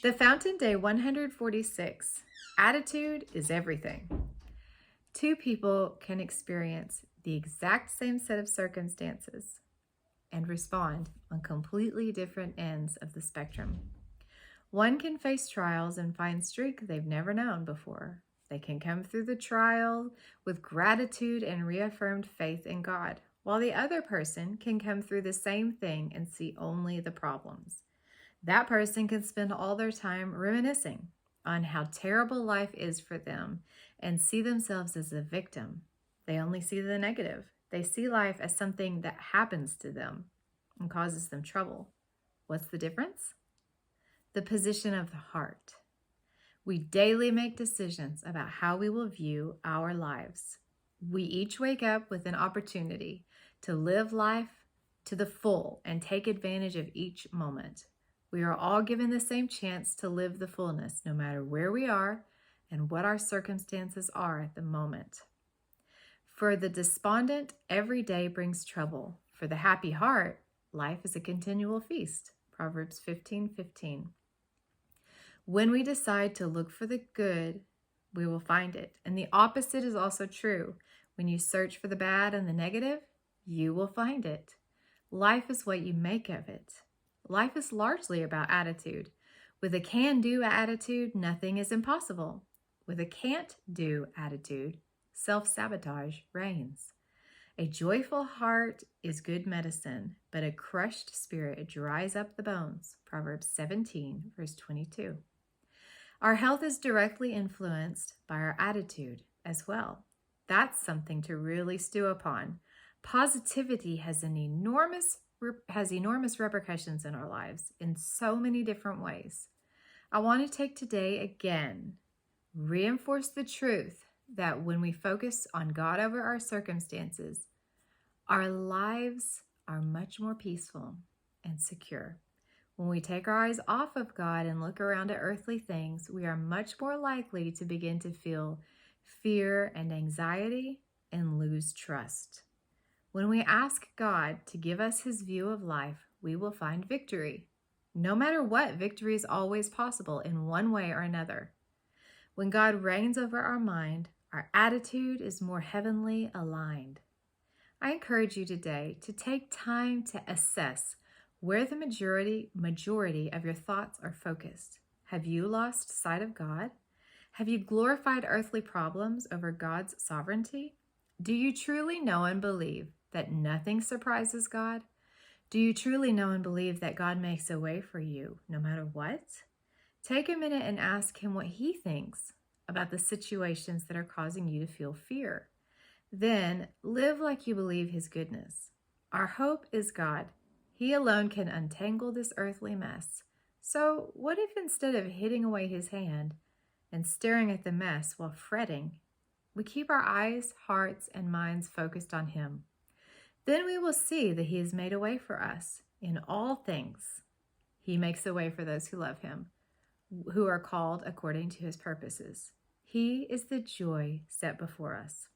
The Fountain, Day 146. Attitude is everything. Two people can experience the exact same set of circumstances and respond on completely different ends of the spectrum. One can face trials and find strength they've never known before. They can come through the trial with gratitude and reaffirmed faith in God, while the other person can come through the same thing and see only the problems. That person can spend all their time reminiscing on how terrible life is for them and see themselves as a victim. They only see the negative. They see life as something that happens to them and causes them trouble. What's the difference? The position of the heart. We daily make decisions about how we will view our lives. We each wake up with an opportunity to live life to the full and take advantage of each moment. We are all given the same chance to live the fullness, no matter where we are and what our circumstances are at the moment. For the despondent, every day brings trouble. For the happy heart, life is a continual feast. Proverbs 15:15. When we decide to look for the good, we will find it. And the opposite is also true. When you search for the bad and the negative, you will find it. Life is what you make of it. Life is largely about attitude. With a can-do attitude, nothing is impossible. With a can't-do attitude, self-sabotage reigns. A joyful heart is good medicine, but a crushed spirit dries up the bones. Proverbs 17, verse 22. Our health is directly influenced by our attitude as well. That's something to really stew upon. Positivity has enormous repercussions in our lives in so many different ways. I want to take today again, reinforce the truth that when we focus on God over our circumstances, our lives are much more peaceful and secure. When we take our eyes off of God and look around at earthly things, we are much more likely to begin to feel fear and anxiety and lose trust. When we ask God to give us his view of life, we will find victory. No matter what, victory is always possible in one way or another. When God reigns over our mind, our attitude is more heavenly aligned. I encourage you today to take time to assess where the majority of your thoughts are focused. Have you lost sight of God? Have you glorified earthly problems over God's sovereignty? Do you truly know and believe that nothing surprises God? Do you truly know and believe that God makes a way for you no matter what? Take a minute and ask him what he thinks about the situations that are causing you to feel fear. Then live like you believe his goodness. Our hope is God. He alone can untangle this earthly mess. So what if instead of hitting away his hand and staring at the mess while fretting, we keep our eyes, hearts, and minds focused on him? Then we will see that he has made a way for us in all things. He makes a way for those who love him, who are called according to his purposes. He is the joy set before us.